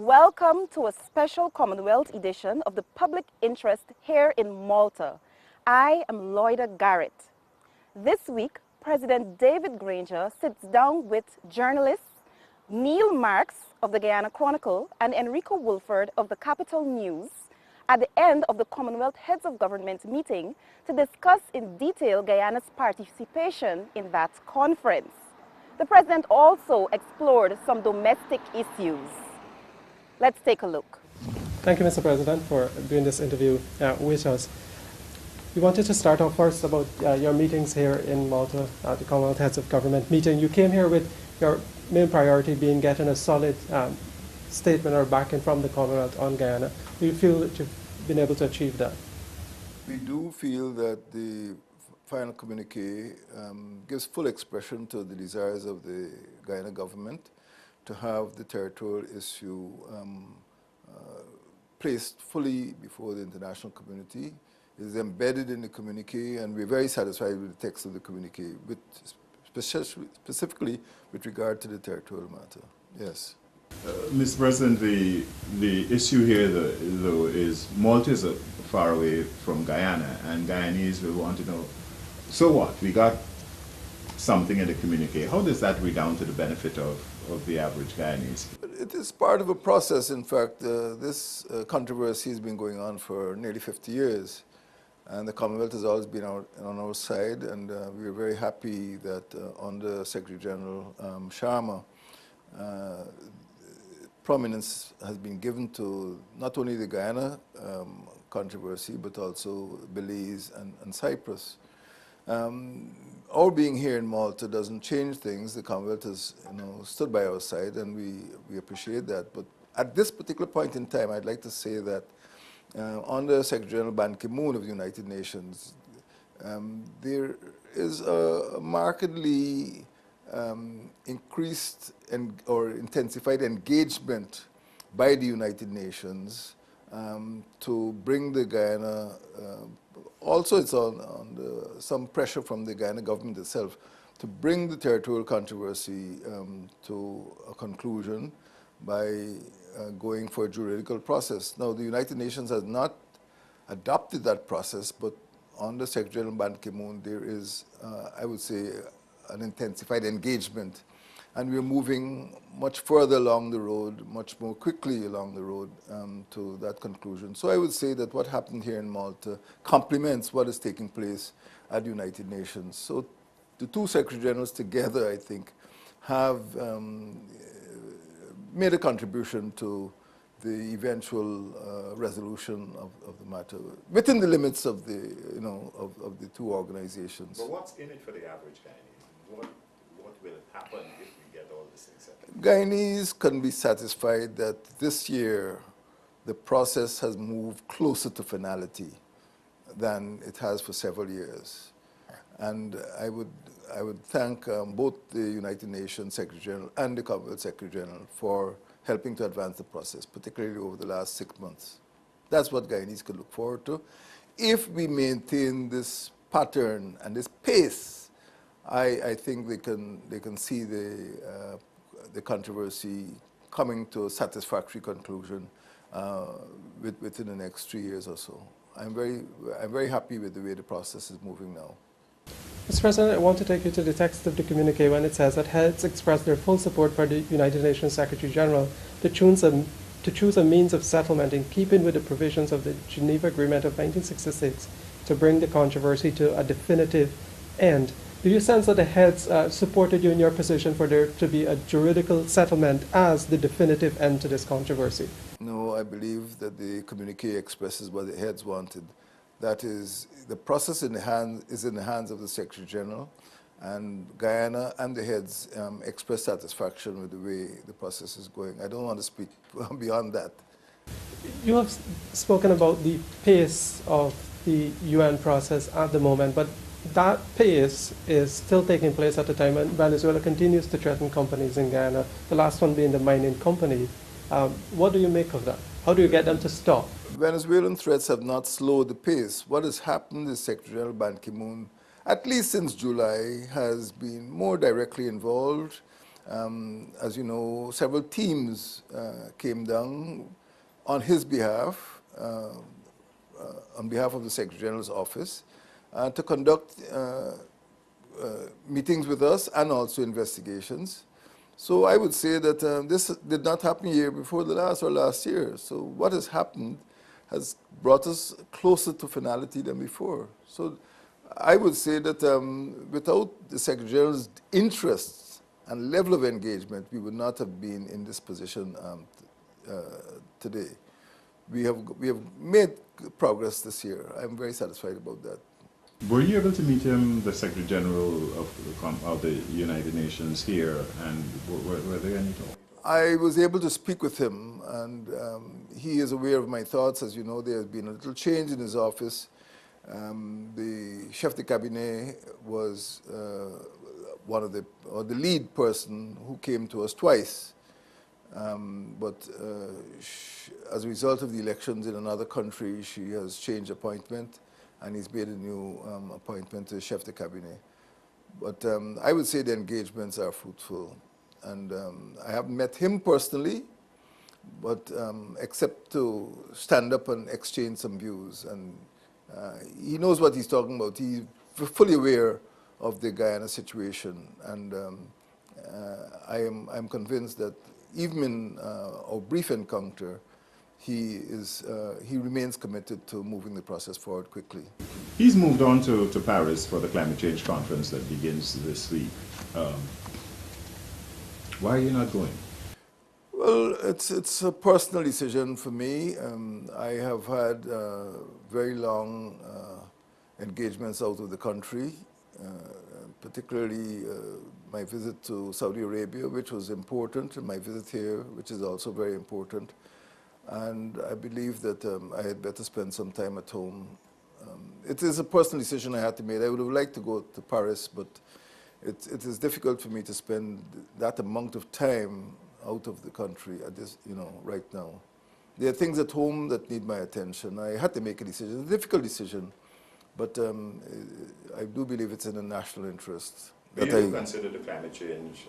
Welcome to a special Commonwealth edition of the Public Interest here in Malta. I am Lloyda Garrett. This week, President David Granger sits down with journalists Neil Marks of the Guyana Chronicle and Enrico Woolford of the Capital News at the end of the Commonwealth Heads of Government meeting to discuss in detail Guyana's participation in that conference. The President also explored some domestic issues. Let's take a look. Thank you, Mr. President, for doing this interview with us. We wanted to start off first about your meetings here in Malta, the Commonwealth Heads of Government meeting. You came here with your main priority being getting a solid statement or backing from the Commonwealth on Guyana. Do you feel that you've been able to achieve that? We do feel that the final communique gives full expression to the desires of the Guyana government to have the territorial issue placed fully before the international community. It is embedded in the communique, and we're very satisfied with the text of the communique, specifically with regard to the territorial matter. Yes. Mr. President, the issue here, though, is Malta is far away from Guyana, and Guyanese will want to know, so what? We got something in the communique. How does that redound to the benefit of the average Guyanese? It is part of a process. In fact, this controversy has been going on for nearly 50 years. And the Commonwealth has always been on our side, and we are very happy that under Secretary General Sharma, prominence has been given to not only the Guyana controversy, but also Belize and Cyprus. Our being here in Malta doesn't change things. The Commonwealth has stood by our side, and we appreciate that. But at this particular point in time, I'd like to say that under Secretary General Ban Ki-moon of the United Nations, there is a markedly increased or intensified engagement by the United Nations to bring the Guyana, also it's on some pressure from the Guyana government itself, to bring the territorial controversy to a conclusion by going for a juridical process. Now, the United Nations has not adopted that process, but under Secretary General Ban Ki-moon, there is, I would say, an intensified engagement. And we're moving much further along the road, much more quickly along the road to that conclusion. So I would say that what happened here in Malta complements what is taking place at the United Nations. So the two Secretary Generals together, I think, have made a contribution to the eventual resolution of the matter within the limits of the of the two organizations. But what's in it for the average Guyanese? What will happen if we get all these things settled? Guyanese can be satisfied that this year the process has moved closer to finality than it has for several years. And I would thank both the United Nations Secretary General and the Commonwealth Secretary General for helping to advance the process, particularly over the last 6 months. That's what Guyanese can look forward to. If we maintain this pattern and this pace, I think they can see the controversy coming to a satisfactory conclusion within the next 3 years or so. I'm very happy with the way the process is moving now. Mr. President, I want to take you to the text of the communique when it says that heads express their full support for the United Nations Secretary General to choose a means of settlement in keeping with the provisions of the Geneva Agreement of 1966 to bring the controversy to a definitive end. Do you sense that the heads supported you in your position for there to be a juridical settlement as the definitive end to this controversy? No, I believe that the communique expresses what the heads wanted. That is, the process is in the hands of the Secretary General, and Guyana and the heads express satisfaction with the way the process is going. I don't want to speak beyond that. You have spoken about the pace of the UN process at the moment, but that pace is still taking place at a time when Venezuela continues to threaten companies in Guyana, the last one being the mining company. What do you make of that? How do you get them to stop? Venezuelan threats have not slowed the pace. What has happened is Secretary General Ban Ki-moon, at least since July, has been more directly involved As you know, several teams came down on his behalf, on behalf of the Secretary General's office, to conduct meetings with us and also investigations. So I would say that this did not happen year before the last or last year. So what has happened has brought us closer to finality than before. So I would say that without the Secretary General's interests and level of engagement, we would not have been in this position today. We have made progress this year. I'm very satisfied about that. Were you able to meet him, the Secretary General of the United Nations here, and were there any talk? I was able to speak with him, and he is aware of my thoughts. As you know, there has been a little change in his office. The chef de cabinet was the lead person who came to us twice. But as a result of the elections in another country, she has changed appointment, and he's made a new appointment to chef de cabinet. But I would say the engagements are fruitful. And I haven't met him personally, but except to stand up and exchange some views. And he knows what he's talking about. He's fully aware of the Guyana situation. And I'm convinced that even in our brief encounter, he remains committed to moving the process forward quickly. He's moved on to Paris for the climate change conference that begins this week. Why are you not going? Well, it's a personal decision for me. I have had very long engagements out of the country, particularly my visit to Saudi Arabia, which was important, and my visit here, which is also very important. And I believe that I had better spend some time at home. It is a personal decision I had to make. I would have liked to go to Paris, but it is difficult for me to spend that amount of time out of the country at this, right now. There are things at home that need my attention. I had to make a decision, a difficult decision, but I do believe it's in the national interest. Do you consider the climate change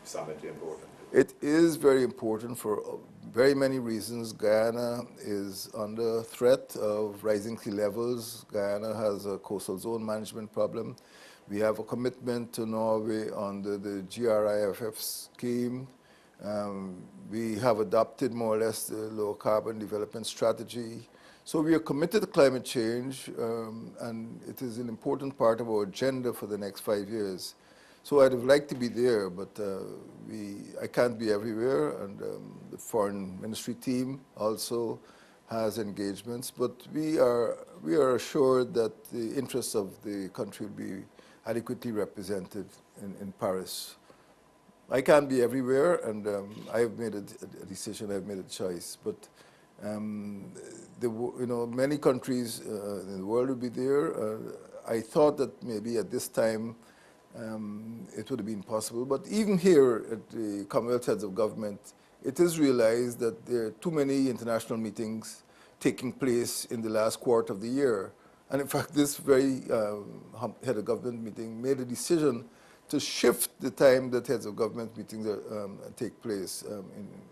summit important? It is very important for very many reasons. Guyana is under threat of rising sea levels. Guyana has a coastal zone management problem. We have a commitment to Norway under the GRIFF scheme. We have adopted more or less the low carbon development strategy. So we are committed to climate change, and it is an important part of our agenda for the next 5 years. So I'd have liked to be there, but I can't be everywhere, and the foreign ministry team also has engagements. But we are assured that the interests of the country will be adequately represented in Paris. I can't be everywhere, and I have made a decision. I've made a choice. But many countries in the world will be there. I thought that maybe at this time it would have been possible. But even here at the Commonwealth Heads of Government, it is realized that there are too many international meetings taking place in the last quarter of the year. And in fact, this very head of government meeting made a decision to shift the time that heads of government meetings take place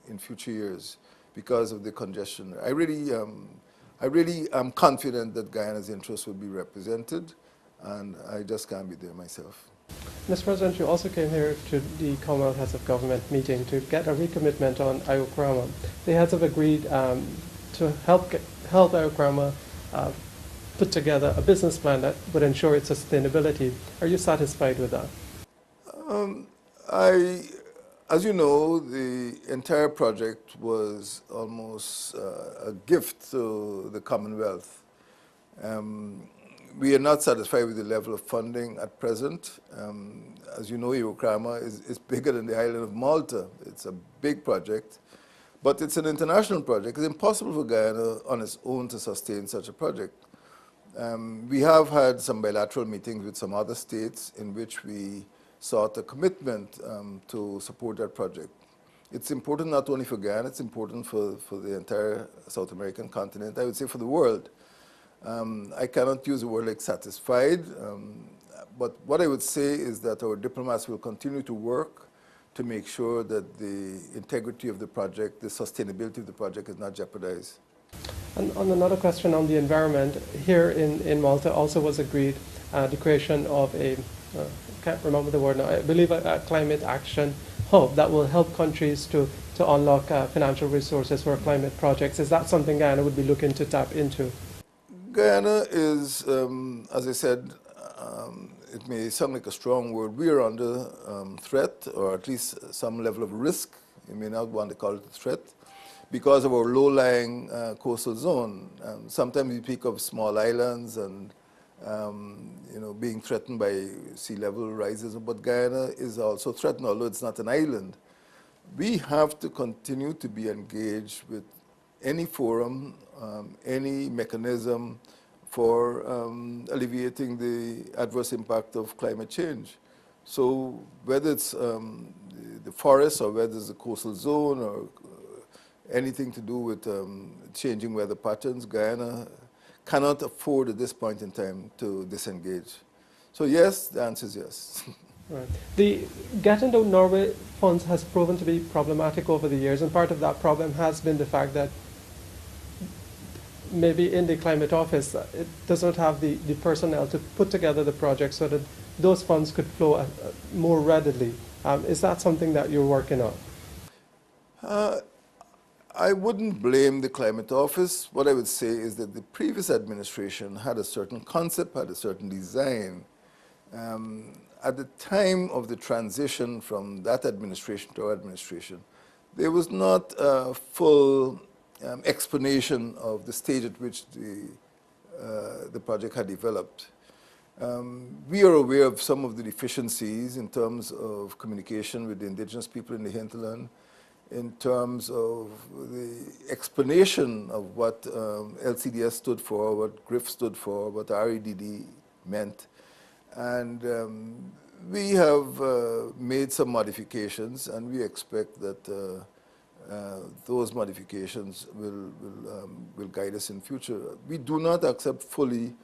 in future years because of the congestion. I really am confident that Guyana's interests will be represented, and I just can't be there myself. Mr. President, you also came here to the Commonwealth Heads of Government meeting to get a recommitment on Iokrama. The heads have agreed to help Iokrama put together a business plan that would ensure its sustainability. Are you satisfied with that? As you know, the entire project was almost a gift to the Commonwealth. We are not satisfied with the level of funding at present. As you know, Iokrama is bigger than the island of Malta. It's a big project, but it's an international project. It's impossible for Guyana on its own to sustain such a project. We have had some bilateral meetings with some other states in which we sought a commitment to support that project. It's important not only for Guyana, it's important for the entire South American continent, I would say for the world. I cannot use the word like satisfied, but what I would say is that our diplomats will continue to work to make sure that the integrity of the project, the sustainability of the project is not jeopardized. And on another question on the environment, here in Malta also was agreed the creation of a, can't remember the word now, I believe a climate action hub that will help countries to unlock financial resources for climate projects. Is that something Guyana would be looking to tap into? Guyana is, as I said, it may sound like a strong word. We are under threat, or at least some level of risk. You may not want to call it a threat, because of our low-lying coastal zone. Sometimes we speak of small islands and being threatened by sea level rises, but Guyana is also threatened, although it's not an island. We have to continue to be engaged with any forum, any mechanism for alleviating the adverse impact of climate change. So whether it's the forest or whether it's the coastal zone or anything to do with changing weather patterns, Guyana cannot afford at this point in time to disengage. So yes, the answer is yes. Right. The getting the Norway funds has proven to be problematic over the years, and part of that problem has been the fact that maybe in the climate office it does not have the personnel to put together the project so that those funds could flow more readily. Is that something that you're working on? I wouldn't blame the climate office. What I would say is that the previous administration had a certain concept, had a certain design. At the time of the transition from that administration to our administration, there was not a full explanation of the stage at which the project had developed. We are aware of some of the deficiencies in terms of communication with the indigenous people in the hinterland, in terms of the explanation of what LCDS stood for, what GRIF stood for, what REDD meant. And we have made some modifications, and we expect that those modifications will guide us in future. We do not accept fully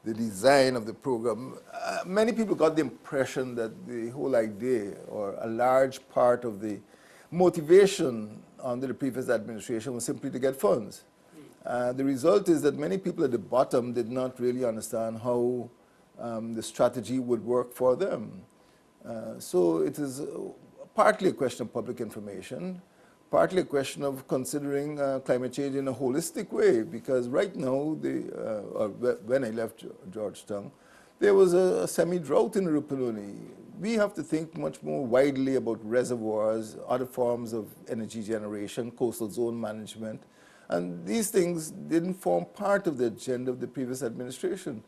the design of the program. Many people got the impression that the whole idea, or a large part of the motivation under the previous administration, was simply to get funds. The result is that many people at the bottom did not really understand how the strategy would work for them. So it is partly a question of public information, partly a question of considering climate change in a holistic way, because right now, when I left Georgetown, there was a semi-drought in Rupununi. We have to think much more widely about reservoirs, other forms of energy generation, coastal zone management, and these things didn't form part of the agenda of the previous administration.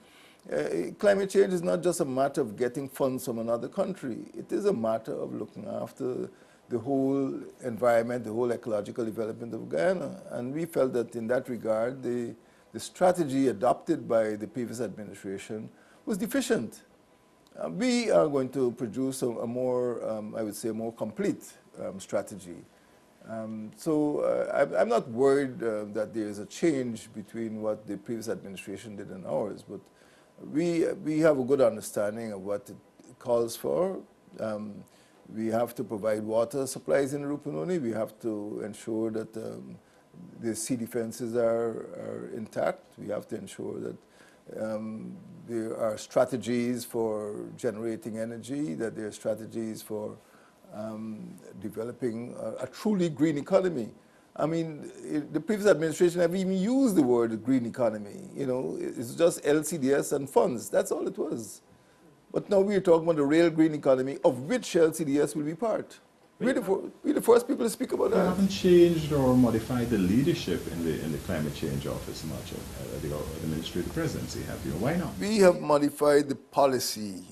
Climate change is not just a matter of getting funds from another country. It is a matter of looking after the whole environment, the whole ecological development of Guyana. And we felt that in that regard, the strategy adopted by the previous administration was deficient. We are going to produce a more, I would say, a more complete strategy. So I'm not worried that there is a change between what the previous administration did and ours, but we have a good understanding of what it calls for. We have to provide water supplies in Rupununi. We have to ensure that the sea defenses are intact. We have to ensure that there are strategies for generating energy, that there are strategies for developing a truly green economy. I mean, the previous administration never even used the word green economy. You know, it's just LCDS and funds. That's all it was. But now we're talking about the real green economy, of which LCDS will be part. We're the first people to speak about that. You haven't changed or modified the leadership in the climate change office much at the administrative presidency, have you? Why not? We have modified the policy.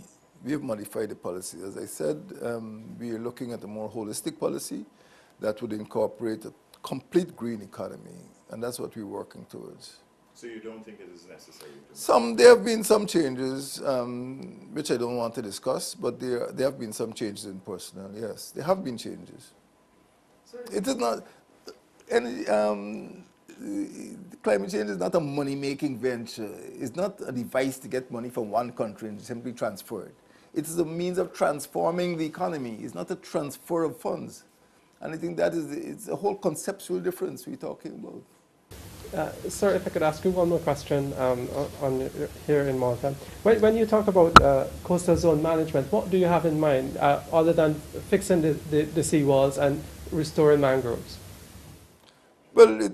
We have modified the policy. As I said, we are looking at a more holistic policy that would incorporate a complete green economy, and that's what we're working towards. So you don't think it is necessary? There have been some changes, which I don't want to discuss, but there have been some changes in personnel, yes. There have been changes. It is not, and climate change is not a money-making venture. It's not a device to get money from one country and simply transfer it. It is a means of transforming the economy. It's not a transfer of funds. And I think that is, it's a whole conceptual difference we're talking about. Sir, if I could ask you one more question here in Malta. When you talk about coastal zone management, what do you have in mind other than fixing the seawalls and restoring mangroves? Well,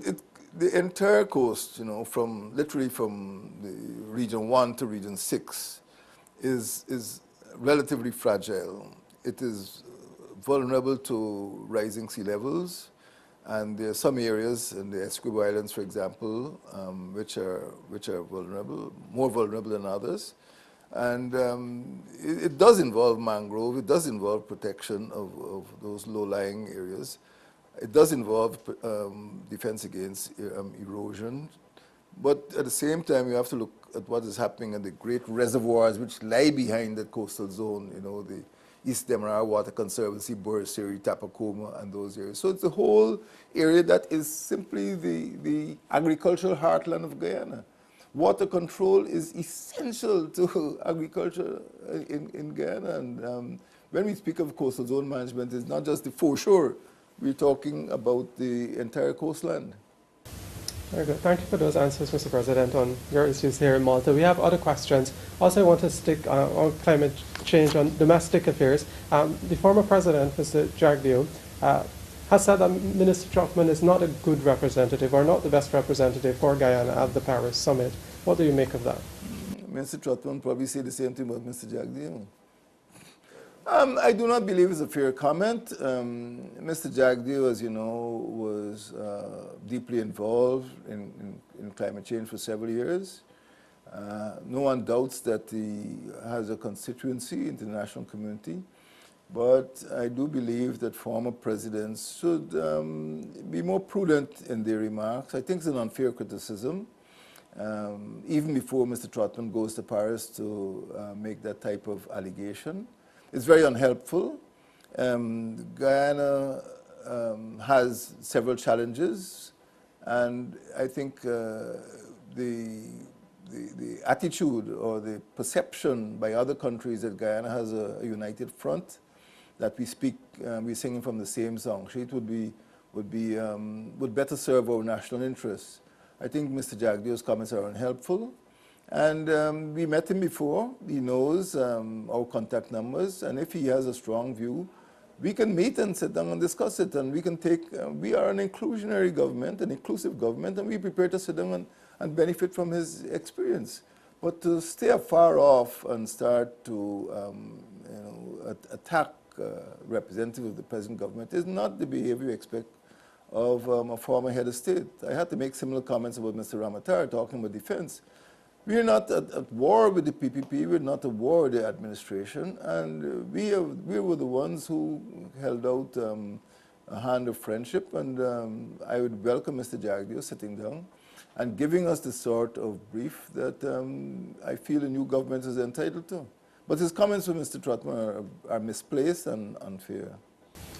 the entire coast, you know, literally from the region 1 to region 6 is relatively fragile. It is vulnerable to rising sea levels, and there are some areas in the Essequibo Islands, for example, which are vulnerable, more vulnerable than others. And it does involve mangrove, it does involve protection of those low-lying areas. It does involve defense against erosion. But at the same time, you have to look at what is happening in the great reservoirs which lie behind that coastal zone, you know, the East Demerara Water Conservancy, Burriseri, Tapakoma, and those areas. So it's a whole area that is simply the agricultural heartland of Guyana. Water control is essential to agriculture in Guyana. And when we speak of coastal zone management, it's not just the foreshore. We're talking about the entire coastline. Very good. Thank you for those answers, Mr. President, on your issues here in Malta. We have other questions. Also, I want to stick on climate change on domestic affairs. The former president, Mr. Jagdeo, has said that Minister Trotman is not a good representative or not the best representative for Guyana at the Paris summit. What do you make of that? Mr. Trotman probably say the same thing about Mr. Jagdeo. I do not believe it's a fair comment. Mr. Jagdeo, as you know, was deeply involved in climate change for several years. No one doubts that he has a constituency in the international community, but I do believe that former presidents should be more prudent in their remarks. I think it's an unfair criticism, even before Mr. Trotman goes to Paris to make that type of allegation. It's very unhelpful. Guyana has several challenges, and I think the attitude or the perception by other countries that Guyana has a united front, that we're singing from the same song sheet, would better serve our national interests. I think Mr. Jagdeo's comments are unhelpful. And we met him before. He knows our contact numbers, and if he has a strong view, we can meet and sit down and discuss it, and we can we are an inclusionary government, an inclusive government, and we're prepared to sit down and benefit from his experience. But to stay afar off and start to attack representatives of the present government is not the behavior you expect of a former head of state. I had to make similar comments about Mr. Ramatara talking about defense. We're not at war with the PPP, we're not at war with the administration, and we were the ones who held out a hand of friendship, and I would welcome Mr. Jagdeo sitting down and giving us the sort of brief that I feel the new government is entitled to. But his comments from Mr. Trotman are misplaced and unfair.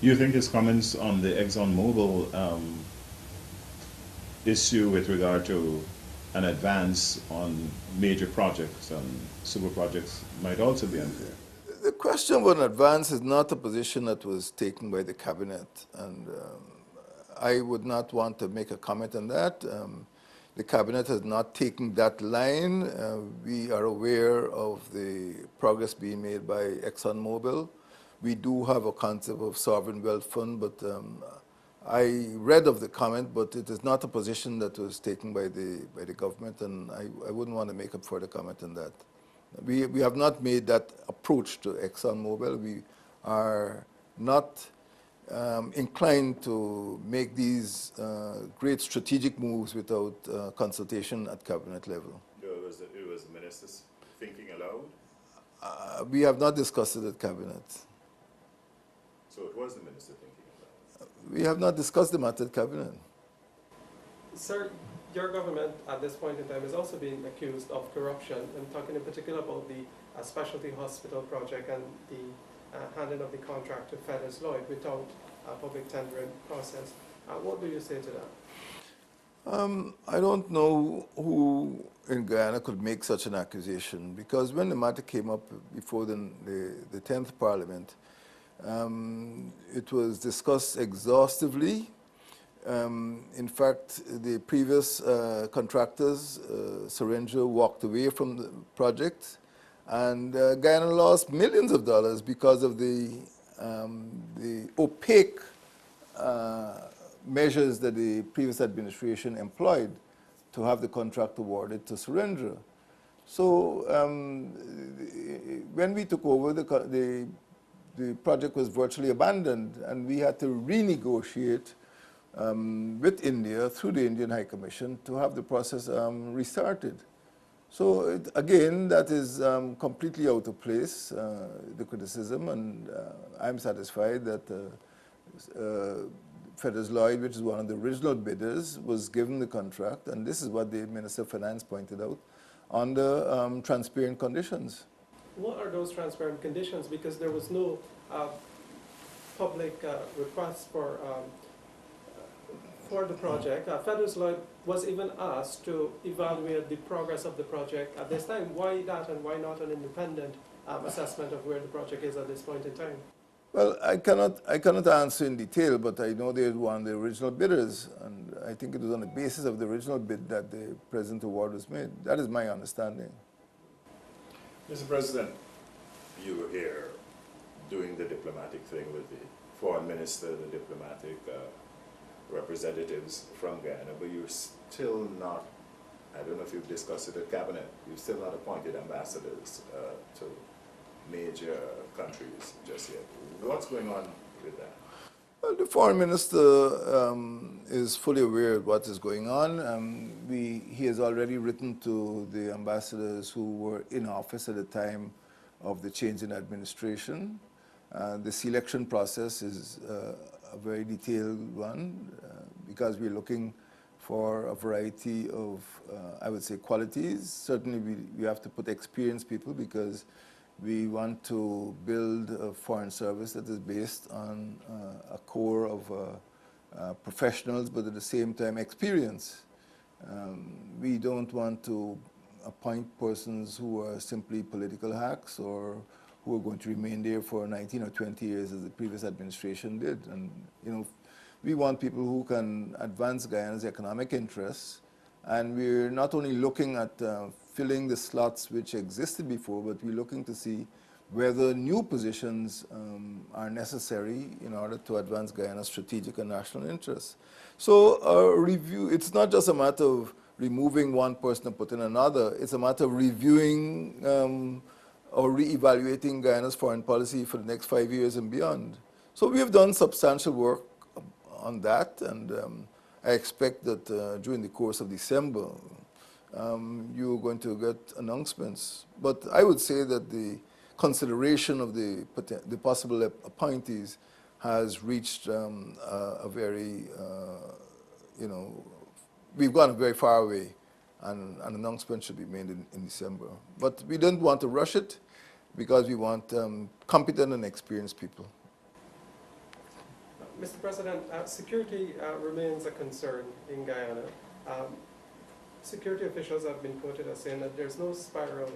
You think his comments on the ExxonMobil issue with regard to an advance on major projects and super projects might also be unfair? The question of an advance is not a position that was taken by the cabinet, and I would not want to make a comment on that. The cabinet has not taken that line. We are aware of the progress being made by ExxonMobil. We do have a concept of sovereign wealth fund, but I read of the comment, but it is not a position that was taken by the government, and I wouldn't want to make a further comment on that. We have not made that approach to ExxonMobil. We are not inclined to make these great strategic moves without consultation at cabinet level. It was the ministers thinking aloud? We have not discussed it at cabinet. So it was the minister thinking aloud? We have not discussed the matter at cabinet. Sir, your government at this point in time is also being accused of corruption. I'm talking in particular about the specialty hospital project and the handing of the contract to Feathers Lloyd without a public tendering process. What do you say to that? I don't know who in Guyana could make such an accusation, because when the matter came up before the 10th Parliament, it was discussed exhaustively. In fact, the previous contractors, Granger, walked away from the project, and Guyana lost millions of dollars because of the opaque measures that the previous administration employed to have the contract awarded to Granger. So when we took over, the project was virtually abandoned, and we had to renegotiate with India through the Indian High Commission to have the process restarted. So again, that is completely out of place, the criticism, and I'm satisfied that Feathers Lloyd, which is one of the original bidders, was given the contract, and this is what the Minister of Finance pointed out, under transparent conditions. What are those transparent conditions? Because there was no public request for the project. Feathers Lloyd was even asked to evaluate the progress of the project at this time. Why that, and why not an independent assessment of where the project is at this point in time? Well, I cannot answer in detail, but I know they were one of the original bidders, and I think it was on the basis of the original bid that the present award was made. That is my understanding. Mr. President, you were here doing the diplomatic thing with the foreign minister, the diplomatic representatives from Guyana, but you're still not, I don't know if you've discussed it at Cabinet, you've still not appointed ambassadors to major countries just yet. What's going on with that? Well, the foreign minister is fully aware of what is going on. He has already written to the ambassadors who were in office at the time of the change in administration. The selection process is a very detailed one because we're looking for a variety of, I would say, qualities. Certainly we have to put experienced people because we want to build a foreign service that is based on a core of professionals, but at the same time experience. We don't want to appoint persons who are simply political hacks or who are going to remain there for 19 or 20 years as the previous administration did. And we want people who can advance Guyana's economic interests. And we're not only looking at filling the slots which existed before, but we're looking to see whether new positions are necessary in order to advance Guyana's strategic and national interests. So a review, it's not just a matter of removing one person and putting another, it's a matter of reviewing or re-evaluating Guyana's foreign policy for the next 5 years and beyond. So we have done substantial work on that, and I expect that during the course of December, you're going to get announcements. But I would say that the consideration of the possible appointees has reached a very, we've gone very far away, and an announcement should be made in December. But we don't want to rush it because we want competent and experienced people. Mr. President, security remains a concern in Guyana. Security officials have been quoted as saying that there's no spiral,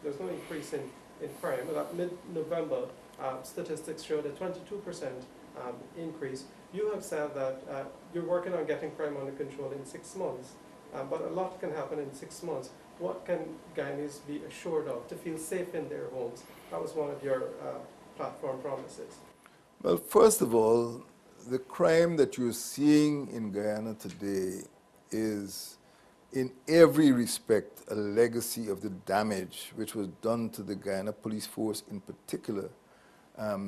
there's no increase in crime. But at mid-November, statistics showed a 22% increase. You have said that you're working on getting crime under control in 6 months, but a lot can happen in 6 months. What can Guyanese be assured of to feel safe in their homes? That was one of your platform promises. Well, first of all, the crime that you're seeing in Guyana today is in every respect a legacy of the damage which was done to the Guyana police force in particular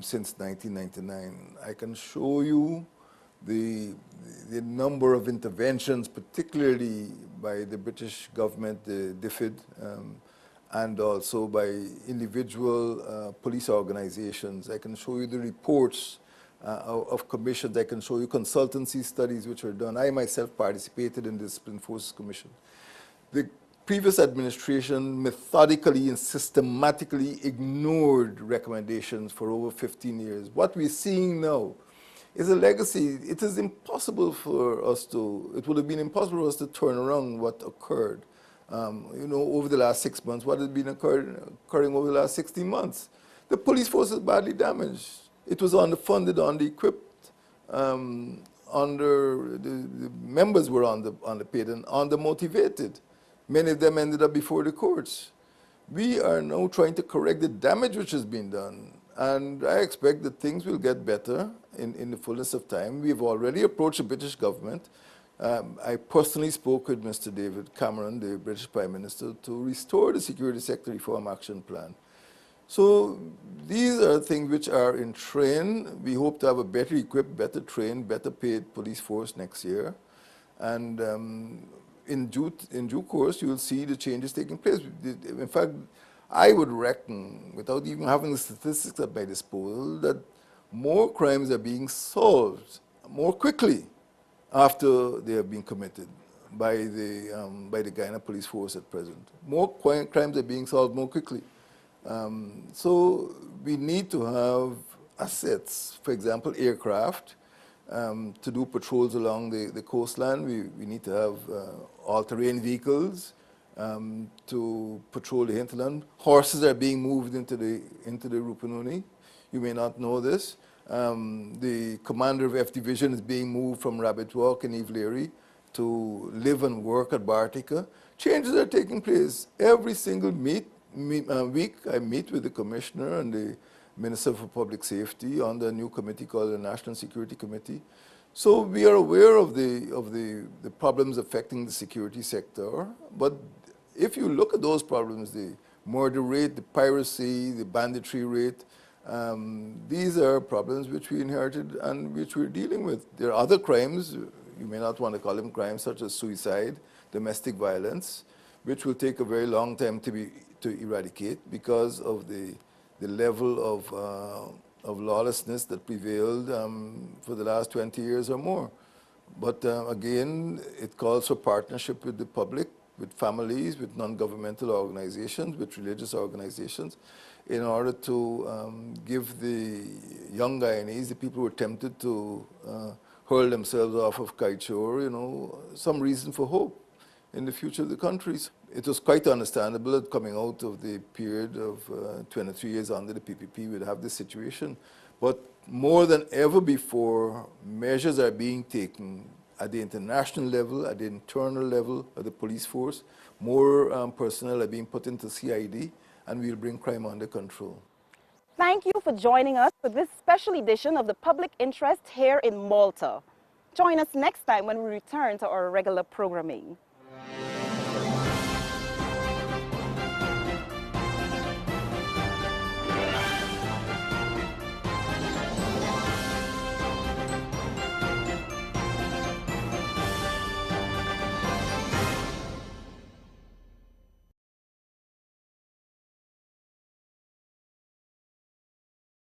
since 1999. I can show you the number of interventions, particularly by the British government, the DFID, and also by individual police organizations. I can show you the reports of commissions. I can show you consultancy studies which were done. I myself participated in the Discipline Forces Commission. The previous administration methodically and systematically ignored recommendations for over 15 years. What we're seeing now is a legacy. It is impossible for us it would have been impossible for us to turn around what occurred. Over the last 6 months, what had been occurring over the last 16 months. The police force is badly damaged. It was underfunded, under-equipped, the members were underpaid and undermotivated. Many of them ended up before the courts. We are now trying to correct the damage which has been done, and I expect that things will get better in the fullness of time. We have already approached the British government. I personally spoke with Mr. David Cameron, the British Prime Minister, to restore the Security Sector Reform Action Plan. So these are things which are in train. We hope to have a better equipped, better trained, better paid police force next year. And in due course, you will see the changes taking place. In fact, I would reckon, without even having the statistics at my disposal, that more crimes are being solved more quickly after they have been committed by the Guyana police force at present. More crimes are being solved more quickly. So we need to have assets, for example, aircraft, to do patrols along the coastline. We need to have all-terrain vehicles to patrol the hinterland. Horses are being moved into the Rupununi. You may not know this. The commander of F Division is being moved from Rabbit Walk in Ivleary to live and work at Bartica. Changes are taking place. Every single week I meet with the commissioner and the Minister for Public Safety on the new committee called the National Security Committee. So we are aware of the problems affecting the security sector, but if you look at those problems, the murder rate, the piracy, the banditry rate, these are problems which we inherited and which we're dealing with. There are other crimes, you may not want to call them crimes, such as suicide, domestic violence, which will take a very long time to eradicate because of the level of lawlessness that prevailed for the last 20 years or more. But again, it calls for partnership with the public, with families, with non-governmental organizations, with religious organizations, in order to give the young Guyanese, the people who are tempted to hurl themselves off of Kaichor, some reason for hope in the future of the countries. It was quite understandable that coming out of the period of 23 years under the PPP, we'd have this situation. But more than ever before, measures are being taken at the international level, at the internal level of the police force. More personnel are being put into CID, and we'll bring crime under control. Thank you for joining us for this special edition of the Public Interest here in Malta. Join us next time when we return to our regular programming.